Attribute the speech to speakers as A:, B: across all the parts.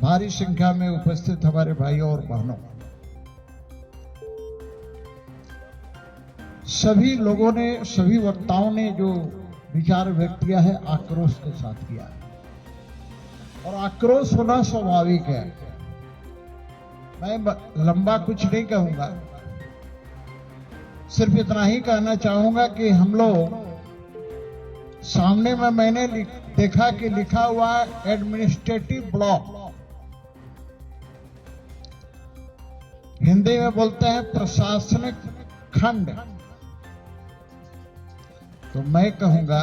A: भारी संख्या में उपस्थित हमारे भाइयों और बहनों, सभी लोगों ने, सभी वक्ताओं ने जो विचार व्यक्त किया है आक्रोश के साथ किया है और आक्रोश होना स्वाभाविक है। मैं लंबा कुछ नहीं कहूंगा, सिर्फ इतना ही कहना चाहूंगा कि हम लोग सामने में मैंने देखा कि लिखा हुआ एडमिनिस्ट्रेटिव ब्लॉक, हिंदी में बोलते हैं प्रशासनिक खंड। तो मैं कहूंगा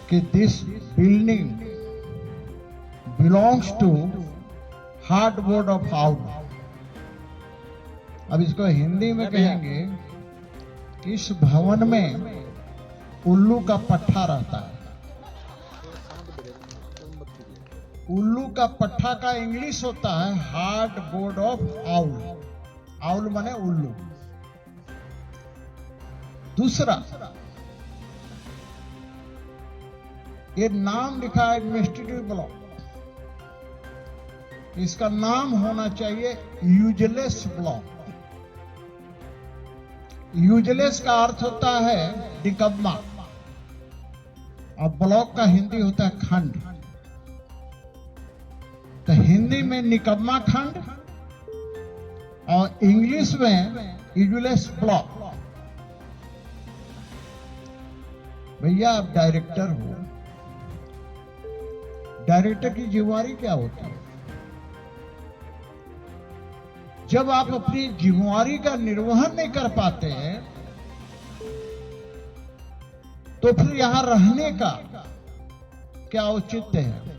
A: कि this building belongs to hard board of owl. अब इसको हिंदी में कहेंगे, इस भवन में उल्लू का पट्टा रहता है। उल्लू का पट्टा का इंग्लिश होता है hard board of owl. Owl माने उल्लू। दूसरा, ये नाम लिखा है एडमिनिस्ट्रेटिव ब्लॉक, इसका नाम होना चाहिए यूजलेस ब्लॉक। यूजलेस का अर्थ होता है निकम्मा और ब्लॉक का हिंदी होता है खंड। तो हिंदी में निकम्मा खंड और इंग्लिश में यूजलेस ब्लॉक। भैया आप डायरेक्टर हो, डायरेक्टर की जिम्मेवारी क्या होती है? जब आप अपनी जिम्मेवारी का निर्वहन नहीं कर पाते हैं तो फिर यहां रहने का क्या औचित्य है?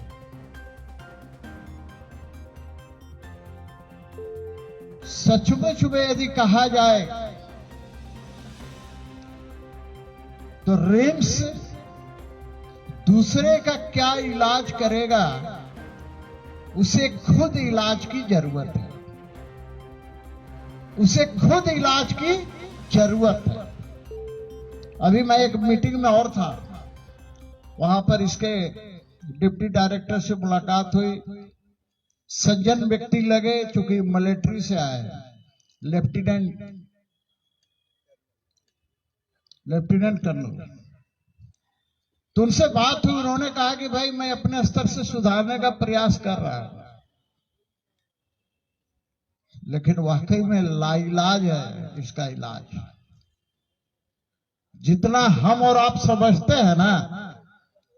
A: सचमुच में यदि कहा जाए तो रिम्स दूसरे का क्या इलाज करेगा, उसे खुद इलाज की जरूरत है। उसे खुद इलाज की जरूरत है। अभी मैं एक मीटिंग में और था, वहां पर इसके डिप्टी डायरेक्टर से मुलाकात हुई। सज्जन व्यक्ति लगे, चूंकि मिलिट्री से आए हैं, लेफ्टिनेंट कर्नल। तो उनसे बात हुई, उन्होंने कहा कि भाई मैं अपने स्तर से सुधारने का प्रयास कर रहा हूं, लेकिन वाकई में लाइलाज है इसका इलाज। जितना हम और आप समझते हैं ना,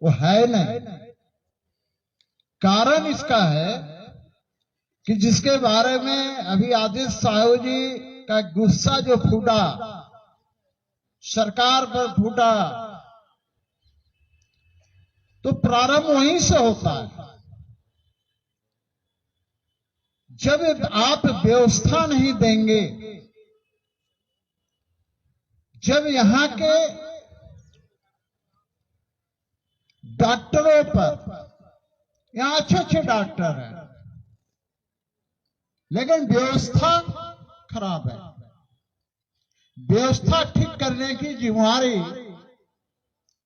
A: वो है नहीं। कारण इसका है कि जिसके बारे में अभी आदित्य साहू जी का गुस्सा जो फूटा, सरकार पर फूटा, तो प्रारंभ वहीं से होता है। जब आप व्यवस्था नहीं देंगे, जब यहां के डॉक्टरों पर, यहां अच्छे अच्छे डॉक्टर हैं लेकिन व्यवस्था खराब है, व्यवस्था ठीक करने की जिम्मेवारी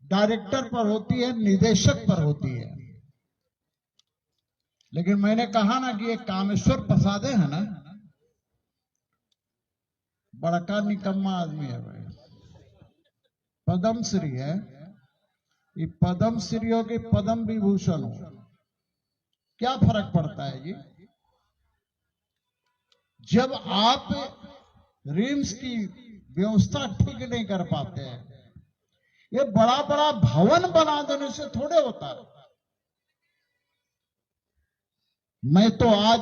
A: डायरेक्टर पर होती है, निदेशक पर होती है। लेकिन मैंने कहा ना कि ये कामेश्वर प्रसादे है ना, बड़का निकम्मा आदमी है भाई, पद्मश्री है। ये पद्मश्री हो कि पद्म विभूषण हो, क्या फर्क पड़ता है जी? जब आप रिम्स की व्यवस्था ठीक नहीं कर पाते हैं, ये बड़ा बड़ा भवन बना देने से थोड़े होता है। मैं तो आज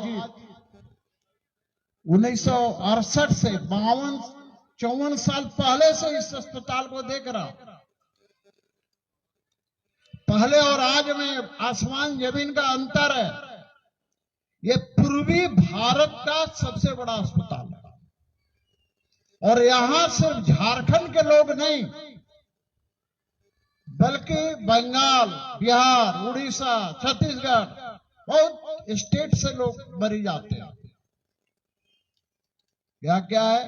A: 1968 से 52-54 साल पहले से इस अस्पताल को देख रहा हूं। पहले और आज में आसमान जमीन का अंतर है। ये पूर्वी भारत का सबसे बड़ा अस्पताल है और यहां सिर्फ झारखंड के लोग नहीं, बल्कि बंगाल, बिहार, उड़ीसा, छत्तीसगढ़, बहुत स्टेट से लोग मरीज आते हैं। क्या है?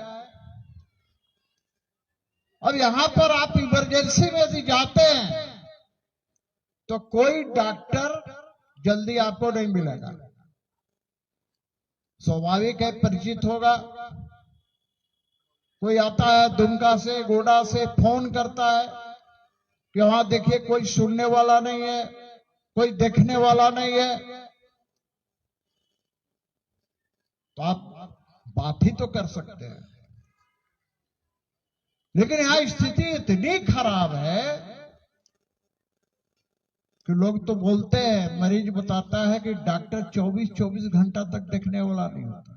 A: अब यहां पर आप इमरजेंसी में यदि जाते हैं तो कोई डॉक्टर जल्दी आपको नहीं मिलेगा। स्वाभाविक है, परिचित होगा। कोई आता है दुमका से, गोडा से, फोन करता है कि वहां देखिए कोई सुनने वाला नहीं है, कोई देखने वाला नहीं है, तो आप बात ही तो कर सकते हैं। लेकिन यहां स्थिति इतनी खराब है कि लोग तो बोलते हैं, मरीज बताता है कि डॉक्टर 24-24 घंटा तक देखने वाला नहीं होता।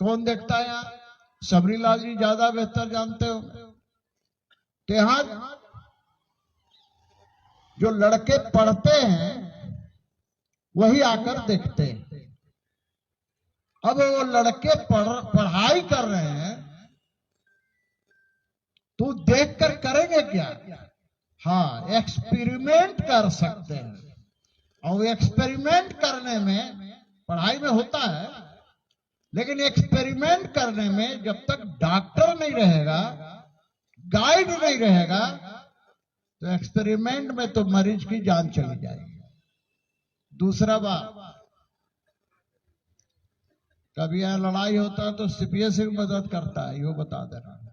A: कौन देखता है यहाँ? सबरीलाल जी ज्यादा बेहतर जानते हो। तो यहां जो लड़के पढ़ते हैं वही आकर देखते हैं। अब वो लड़के पढ़ाई कर रहे हैं तो देखकर करेंगे क्या? हाँ, एक्सपेरिमेंट कर सकते हैं। और एक्सपेरिमेंट करने में, पढ़ाई में होता है, लेकिन एक्सपेरिमेंट करने में जब तक डॉक्टर नहीं रहेगा, गाइड नहीं रहेगा, तो एक्सपेरिमेंट में तो मरीज की जान चली जाएगी। दूसरा बात, कभी यहां लड़ाई होता है तो सीपीएस भी मदद करता है, यो बता दे रहा हूं।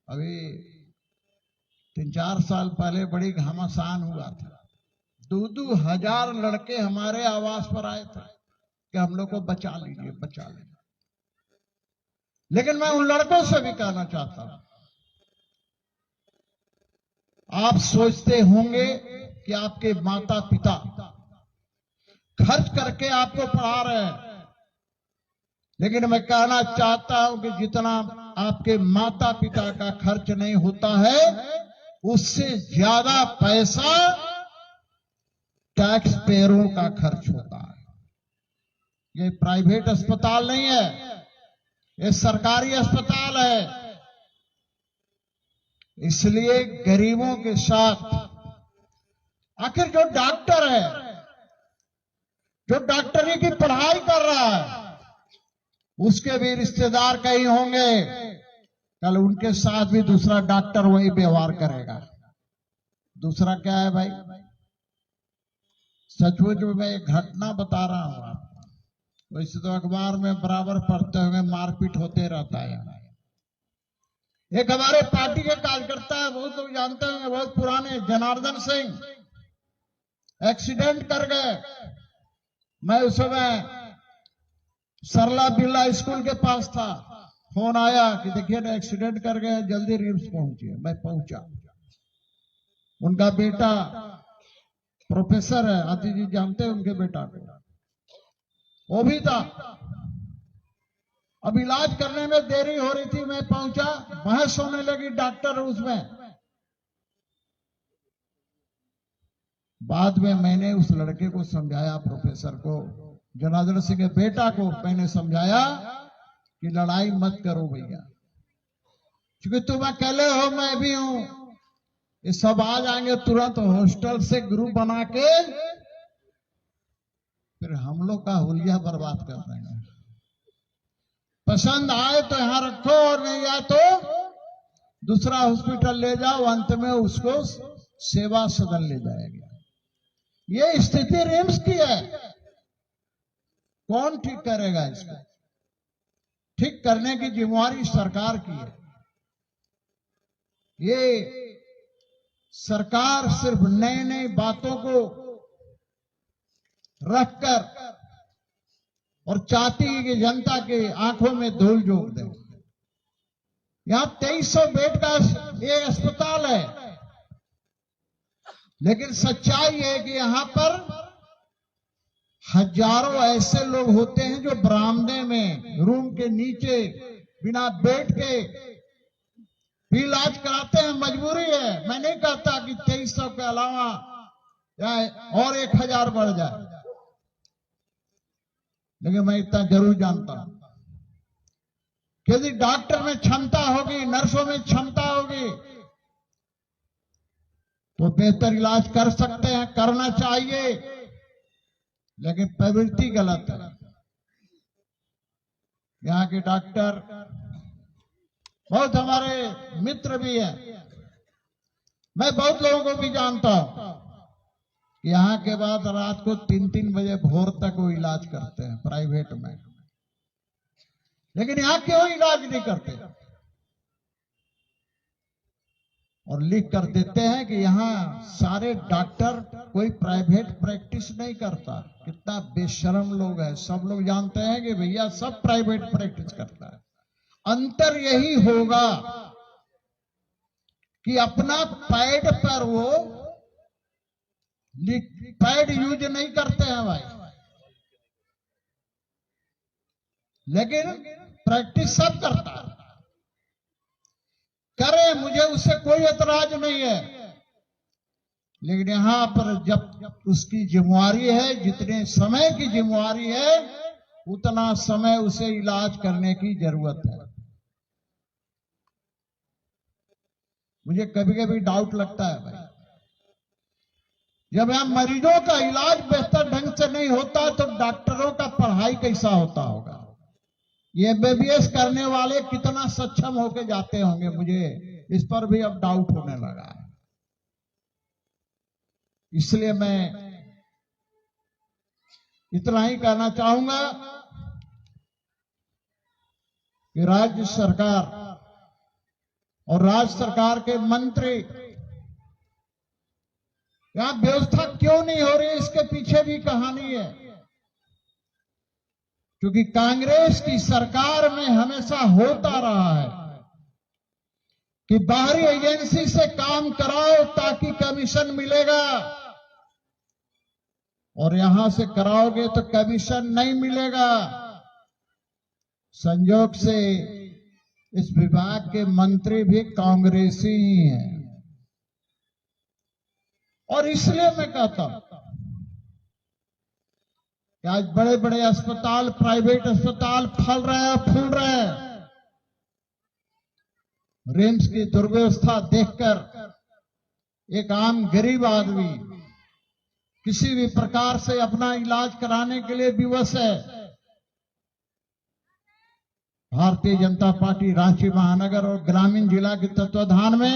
A: अभी 3-4 साल पहले बड़ी घमासान हुआ था। 2-2 हजार लड़के हमारे आवास पर आए थे कि हम लोग को बचा लीजिए, बचा लीजिए। लेकिन मैं उन लड़कों से भी कहना चाहता हूं, आप सोचते होंगे कि आपके माता पिता खर्च करके आपको पढ़ा रहे हैं, लेकिन मैं कहना चाहता हूं कि जितना आपके माता पिता का खर्च नहीं होता है, उससे ज्यादा पैसा टैक्स पेयरों का खर्च होता है। ये प्राइवेट अस्पताल नहीं है, ये सरकारी अस्पताल है। इसलिए गरीबों के साथ, आखिर जो डॉक्टर है, जो डॉक्टरी की पढ़ाई कर रहा है, उसके भी रिश्तेदार कहीं होंगे, कल उनके साथ भी दूसरा डॉक्टर वही व्यवहार करेगा। दूसरा क्या है भाई? सचमुच में मैं एक घटना बता रहा हूं आपको। वैसे तो अखबार में बराबर पढ़ते हुए मारपीट होते रहता है। एक हमारे पार्टी के कार्यकर्ता है, बहुत लोग जानते होंगे, बहुत पुराने, जनार्दन सिंह, एक्सीडेंट कर गए। मैं उस समय सरला बिरला स्कूल के पास था। फोन आया कि देखिए ना एक्सीडेंट कर गए, जल्दी रिम्स पहुंचिए। मैं पहुंचा। उनका बेटा प्रोफेसर है, आती जी जानते हैं उनके बेटा को, वो भी था। अब इलाज करने में देरी हो रही थी, मैं पहुंचा, बहस होने लगी डॉक्टर उसमें। बाद में मैंने उस लड़के को समझाया, प्रोफेसर को, जनार्दन सिंह के बेटा को मैंने समझाया कि लड़ाई मत करो भैया, क्योंकि तुम अकेले हो, मैं भी हूं, ये सब आ जाएंगे तुरंत हॉस्टल से ग्रुप बना के, फिर हम लोग का हुलिया बर्बाद कर देंगे। पसंद आए तो यहां रखो, और नहीं आए तो दूसरा हॉस्पिटल ले जाओ, अंत में उसको सेवा सदन ले जाएगा। ये स्थिति रिम्स की है। कौन ठीक करेगा इसको? ठीक करने की जिम्मेवारी सरकार की है। ये सरकार सिर्फ नई नई बातों को रखकर और चाहती है कि जनता के आंखों में धूल झोंक दे। यहां 2300 बेड का ये अस्पताल है, लेकिन सच्चाई है कि यहां पर हजारों ऐसे लोग होते हैं जो बरामदे में, रूम के नीचे, बिना बेड के भी इलाज कराते हैं। मजबूरी है। मैं नहीं कहता कि 2300 के अलावा और 1000 बढ़ जाए, लेकिन मैं इतना जरूर जानता हूं कि यदि डॉक्टर में क्षमता होगी, नर्सों में क्षमता होगी, तो बेहतर इलाज कर सकते हैं, करना चाहिए। लेकिन प्रवृत्ति गलत है। यहाँ के डॉक्टर बहुत हमारे मित्र भी हैं। मैं बहुत लोगों को भी जानता हूं यहाँ के बाद रात को 3-3 बजे भोर तक वो इलाज करते हैं प्राइवेट में, लेकिन यहाँ क्यों इलाज नहीं करते? और लिख कर देते हैं कि यहाँ सारे डॉक्टर कोई प्राइवेट प्रैक्टिस नहीं करता। कितना बेशर्म लोग हैं। सब लोग जानते हैं कि भैया सब प्राइवेट प्रैक्टिस करता है। अंतर यही होगा कि अपना पैड पर वो पैड यूज नहीं करते हैं भाई, लेकिन प्रैक्टिस सब करता है। करे, मुझे उससे कोई एतराज नहीं है, लेकिन यहां पर जब उसकी जिम्मेवारी है, जितने समय की जिम्मेवारी है, उतना समय उसे इलाज करने की जरूरत है। मुझे कभी कभी डाउट लगता है भाई, जब यहां मरीजों का इलाज बेहतर ढंग से नहीं होता तो डॉक्टरों का पढ़ाई कैसा होता होगा? ये एमबीबीएस करने वाले कितना सक्षम होके जाते होंगे? मुझे इस पर भी अब डाउट होने लगा है। इसलिए मैं इतना ही कहना चाहूंगा कि राज्य सरकार और राज्य सरकार के मंत्री, यहां व्यवस्था क्यों नहीं हो रही, इसके पीछे भी कहानी है। क्योंकि कांग्रेस की सरकार में हमेशा होता रहा है कि बाहरी एजेंसी से काम कराओ ताकि कमीशन मिलेगा, और यहां से कराओगे तो कमीशन नहीं मिलेगा। संयोग से इस विभाग के मंत्री भी कांग्रेसी ही हैं, और इसलिए मैं कहता हूं कि आज बड़े बड़े अस्पताल, प्राइवेट अस्पताल फल रहे हैं, फूल रहे हैं। रिम्स की दुर्व्यवस्था देखकर एक आम गरीब आदमी किसी भी प्रकार से अपना इलाज कराने के लिए विवश है। भारतीय जनता पार्टी रांची महानगर और ग्रामीण जिला के तत्वाधान में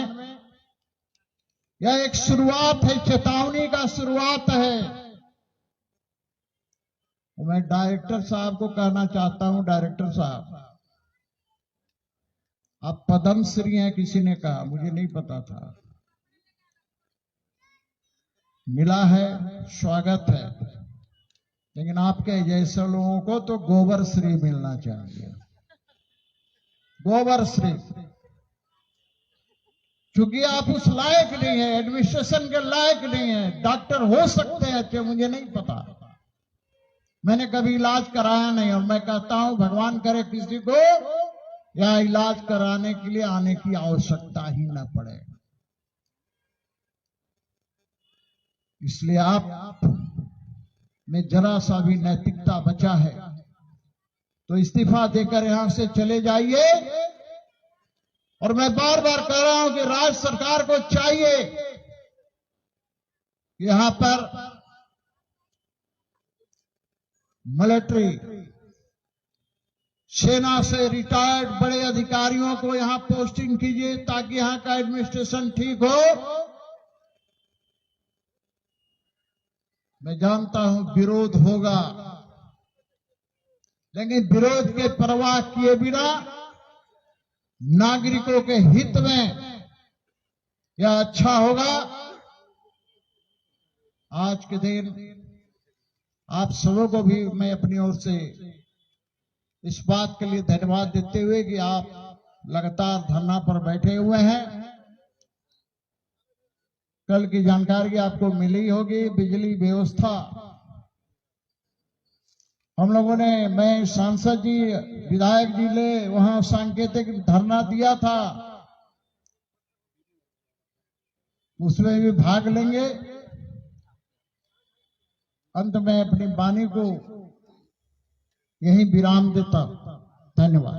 A: यह एक शुरुआत है, चेतावनी का शुरुआत है। मैं डायरेक्टर साहब को कहना चाहता हूं, डायरेक्टर साहब, आप पद्मश्री हैं, किसी ने कहा, मुझे नहीं पता था, मिला है, स्वागत है, लेकिन आपके जैसे लोगों को तो गोबर श्री मिलना चाहिए, गोबर श्री। क्योंकि आप उस लायक नहीं है, एडमिनिस्ट्रेशन के लायक नहीं है। डॉक्टर हो सकते हैं अच्छे, मुझे नहीं पता, मैंने कभी इलाज कराया नहीं, और मैं कहता हूं भगवान करे किसी को यह इलाज कराने के लिए आने की आवश्यकता ही न पड़े। इसलिए आप में जरा सा भी नैतिकता बचा है तो इस्तीफा देकर यहां से चले जाइए। और मैं बार बार कह रहा हूं कि राज्य सरकार को चाहिए यहां पर मिलिट्री, सेना से रिटायर्ड बड़े अधिकारियों को यहां पोस्टिंग कीजिए ताकि यहां का एडमिनिस्ट्रेशन ठीक हो। मैं जानता हूं विरोध होगा, लेकिन विरोध के परवाह किए बिना नागरिकों के हित में यह अच्छा होगा। आज के दिन आप सबों को भी मैं अपनी ओर से इस बात के लिए धन्यवाद देते हुए कि आप लगातार धरना पर बैठे हुए हैं। कल की जानकारी आपको मिली होगी, बिजली व्यवस्था हम लोगों ने, मैं सांसद जी, विधायक जी ने वहां सांकेतिक धरना दिया था, उसमें भी भाग लेंगे। अंत में अपनी वाणी को यही विराम देता। धन्यवाद।